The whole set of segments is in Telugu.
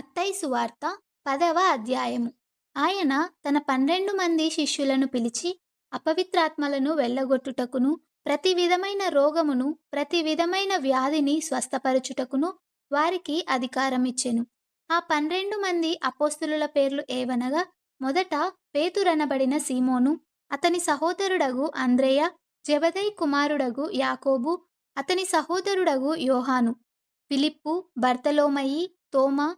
మత్తయి సువార్త 10వ అధ్యాయము. ఆయన తన 12 మంది శిష్యులను పిలిచి, అపవిత్రాత్మలను వెళ్ళగొట్టుటకును, ప్రతి విధమైన రోగమును, ప్రతి విధమైన వ్యాధిని స్వస్థపరచుటకును వారికి అధికారమిచ్చెను. ఆ 12 మంది అపోస్తలుల పేర్లు ఏవనగా, మొదట పేతురనబడిన సీమోను, అతని సహోదరుడగు అంద్రెయ, జెబెదయి కుమారుడగు యాకోబు, అతని సహోదరుడగు యోహాను, ఫిలిప్పు, బర్తలోమయి, తోమా,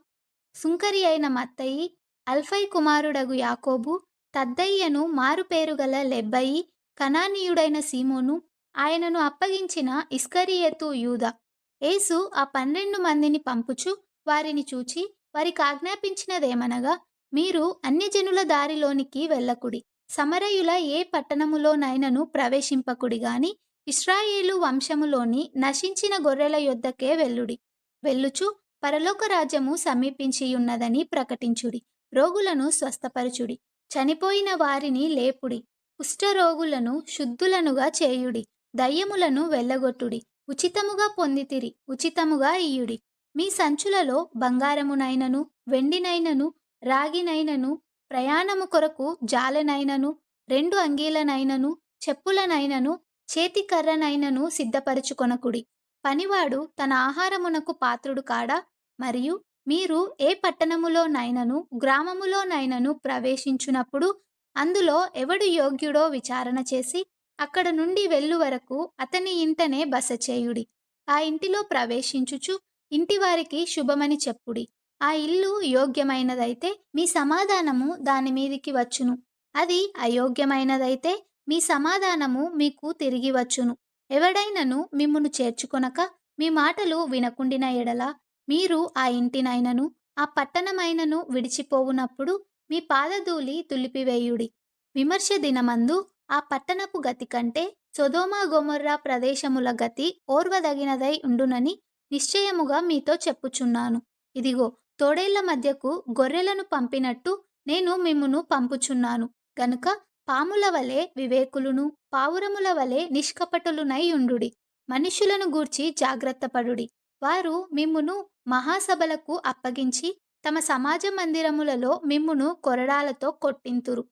సుంకరి అయిన మత్తయి, అల్ఫై కుమారుడగు యాకోబు, తద్దయ్యను మారుపేరుగల లెబ్బయి, కనానీయుడైన సీమోను, ఆయనను అప్పగించిన ఇస్కరియోతు యూదా. యేసు ఆ 12 మందిని పంపుచు వారిని చూచి వారికాజ్ఞాపించినదేమనగా, మీరు అన్యజనుల దారిలోనికి వెళ్ళకుడి, సమరయుల ఏ పట్టణములోనైనను ప్రవేశింపకుడి గాని ఇశ్రాయేలు వంశములోని నశించిన గొర్రెల యొద్దకే వెళ్ళుడి. వెళ్ళుచు పరలోక రాజ్యము సమీపించియున్నదని ప్రకటించుడి. రోగులను స్వస్థపరచుడి, చనిపోయిన వారిని లేపుడి, కుష్ఠరోగులను శుద్ధులనుగా చేయుడి, దయ్యములను వెళ్ళగొట్టుడి. ఉచితముగా పొందితిరి, ఉచితముగా ఇయ్యుడి. మీ సంచులలో బంగారమునైనను, వెండినైనను, రాగినైనను, ప్రయాణము కొరకు జాలెనైనను, 2 అంగీలనైనను, చెప్పులనైనను, చేతికర్రనైనను సిద్ధపరచుకొనకుడి. పనివాడు తన ఆహారమునకు పాత్రుడు కాడా? మరియు మీరు ఏ పట్టణములోనైనను, గ్రామములోనైనను ప్రవేశించునప్పుడు అందులో ఎవడు యోగ్యుడో విచారణ చేసి అక్కడ నుండి వెళ్ళు వరకు అతని ఇంటనే బస చేయుడి. ఆ ఇంటిలో ప్రవేశించుచు ఇంటివారికి శుభమని చెప్పుడి. ఆ ఇల్లు యోగ్యమైనదైతే మీ సమాధానము దాని మీదికి వచ్చును. అది అయోగ్యమైనదైతే మీ సమాధానము మీకు తిరిగి వచ్చును. ఎవడైనను మిమ్మును చేర్చుకొనక మీ మాటలు వినకుండిన ఎడల మీరు ఆ ఇంటినైనను, ఆ పట్టణమైనను విడిచిపోవునప్పుడు మీ పాదధూళి దులిపివేయుడి. విమర్శ దినమందు ఆ పట్టణపు గతి కంటే సొదొమ గొమొర్రా ప్రదేశముల గతి ఓర్వదగినదై ఉండునని నిశ్చయముగా మీతో చెప్పుచున్నాను. ఇదిగో, తోడేళ్ల మధ్యకు గొర్రెలను పంపినట్టు నేను మిమ్మును పంపుచున్నాను. గనుక పాముల వలె వివేకులును, పావురముల వలె నిష్కపటులునై ఉండుడి. మనుష్యులను గూర్చి జాగ్రత్తపడుడి. వారు మిమ్మును మహాసభలకు అప్పగించి తమ సమాజ మందిరములలో మిమ్మును కొరడాలతో కొట్టింతురు.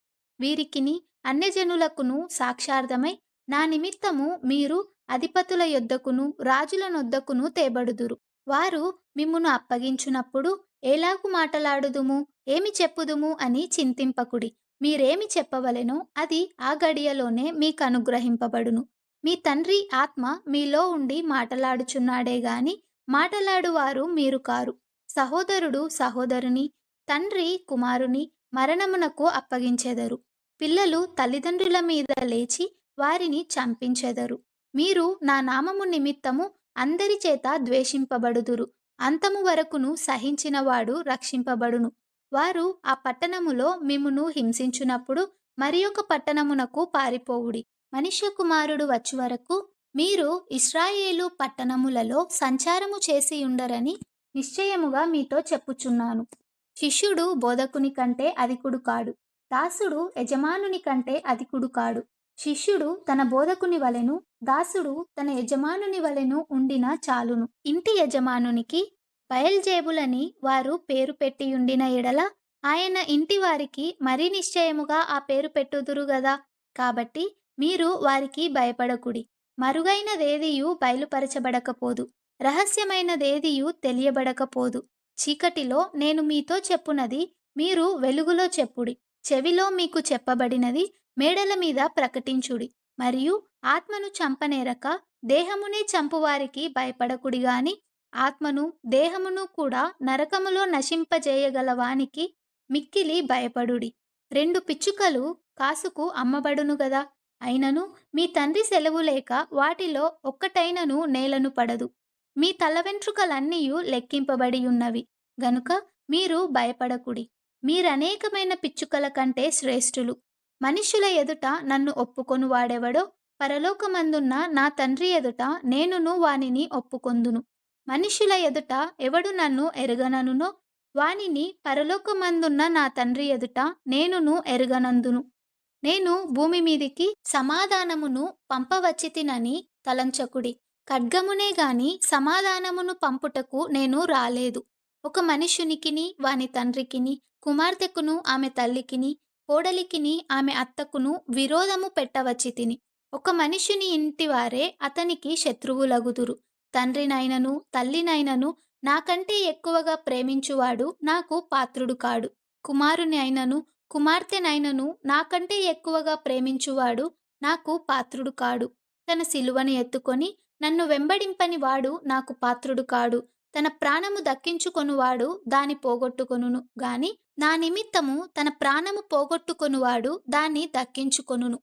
వీరికిని అన్యజనులకును సాక్షార్థమై నా నిమిత్తము మీరు అధిపతుల యొద్దకును రాజుల నొద్దకును తేబడుదురు. వారు మిమ్మును అప్పగించునప్పుడు ఎలాగు మాటలాడుదుము, ఏమి చెప్పుదుము అని చింతింపకుడి. మీరేమి చెప్పవలెనో అది ఆ గడియలోనే మీకనుగ్రహింపబడును. మీ తండ్రి ఆత్మ మీలో ఉండి మాటలాడుచున్నాడే గాని మాటలాడువారు మీరు కారు. సహోదరుడు సహోదరుని, తండ్రి కుమారుని మరణమునకు అప్పగించెదరు. పిల్లలు తల్లిదండ్రుల మీద లేచి వారిని చంపించెదరు. మీరు నా నామము నిమిత్తము అందరి చేత ద్వేషింపబడుదురు. అంతము వరకును సహించినవాడు రక్షింపబడును. వారు ఆ పట్టణములో మిమ్మును హింసించునప్పుడు మరియొక పట్టణమునకు పారిపోవుడి. మనుష్య కుమారుడు వచ్చు వరకు మీరు ఇశ్రాయేలు పట్టణములలో సంచారము చేసి ఉండరని నిశ్చయముగా మీతో చెప్పుచున్నాను. శిష్యుడు బోధకుని కంటే అధికుడు కాడు, దాసుడు యజమానుని కంటే అధికుడు కాడు. శిష్యుడు తన బోధకుని వలెను, దాసుడు తన యజమానుని వలెను ఉండినా చాలును. ఇంటి యజమానునికి బయల్జేబులని వారు పేరు పెట్టియుండిన ఎడల ఆయన ఇంటి వారికి మరీ నిశ్చయముగా ఆ పేరు పెట్టుదురు గదా. కాబట్టి మీరు వారికి భయపడకుడి. మరుగైనదేదియు బయలుపరచబడకపోదు, రహస్యమైనదేదియు తెలియబడకపోదు. చీకటిలో నేను మీతో చెప్పునది మీరు వెలుగులో చెప్పుడి. చెవిలో మీకు చెప్పబడినది మేడల మీద ప్రకటించుడి. మరియు ఆత్మను చంపనేరక దేహమునే చంపువారికి భయపడకుడి గాని ఆత్మను దేహమును కూడా నరకములో నశింపజేయగల వానికి మిక్కిలి భయపడుడి. 2 పిచ్చుకలు కాసుకు అమ్మబడును గదా. అయినను మీ తండ్రి సెలవు లేక వాటిలో ఒక్కటైనను నేలను పడదు. మీ తల వెంట్రుకలన్నీయు లెక్కింపబడి ఉన్నవి గనుక మీరు భయపడకుడి. మీరనేకమైన పిచ్చుకల కంటే శ్రేష్ఠులు. మనుష్యుల ఎదుట నన్ను ఒప్పుకొను వాడెవడో పరలోకమందున్న నా తండ్రి ఎదుట నేనును వానిని ఒప్పుకొందును. మనుష్యుల ఎదుట ఎవడు నన్ను ఎరుగననునో వానిని పరలోకమందున్న నా తండ్రి ఎదుట నేనును ఎరుగనందును. నేను భూమి మీదికి సమాధానమును పంపవచ్చితినని తలంచకుడి. ఖడ్గమునే గాని సమాధానమును పంపుటకు నేను రాలేదు. ఒక మనుష్యునికిని వాని తండ్రికిని, కుమార్తెకును ఆమె తల్లికిని, కోడలికిని ఆమె అత్తకును విరోధము పెట్టవచ్చి తిని. ఒక మనుష్యుని ఇంటివారే అతనికి శత్రువులగుదురు. తండ్రినైనను తల్లినైనను నాకంటే ఎక్కువగా ప్రేమించువాడు నాకు పాత్రుడు కాడు. కుమారుని అయినను కుమార్తెనైనను నాకంటే ఎక్కువగా ప్రేమించువాడు నాకు పాత్రుడు కాడు. తన సిలువను ఎత్తుకొని నన్ను వెంబడింపని వాడు నాకు పాత్రుడు కాడు. తన ప్రాణము దక్కించుకొనువాడు దాని పోగొట్టుకొనును గాని నా నిమిత్తము తన ప్రాణము పోగొట్టుకొనువాడు దాన్ని దక్కించుకొనును.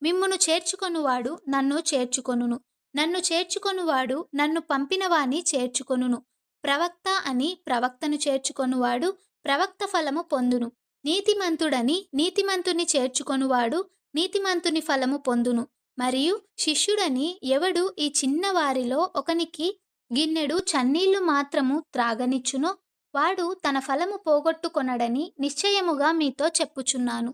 మిమ్మును చేర్చుకొనువాడు నన్ను చేర్చుకొనును. నన్ను చేర్చుకొనువాడు నన్ను పంపిన వాని చేర్చుకొనును. ప్రవక్త అని ప్రవక్తను చేర్చుకొనువాడు ప్రవక్త ఫలము పొందును. నీతిమంతుడని నీతిమంతుని చేర్చుకొనువాడు నీతిమంతుని ఫలము పొందును. మరియు శిష్యుడని ఎవడు ఈ చిన్న వారిలో ఒకనికి గిన్నెడు చన్నీళ్లు మాత్రము త్రాగనిచ్చునో వాడు తన ఫలము పోగొట్టుకొనడని నిశ్చయముగా మీతో చెప్పుచున్నాను.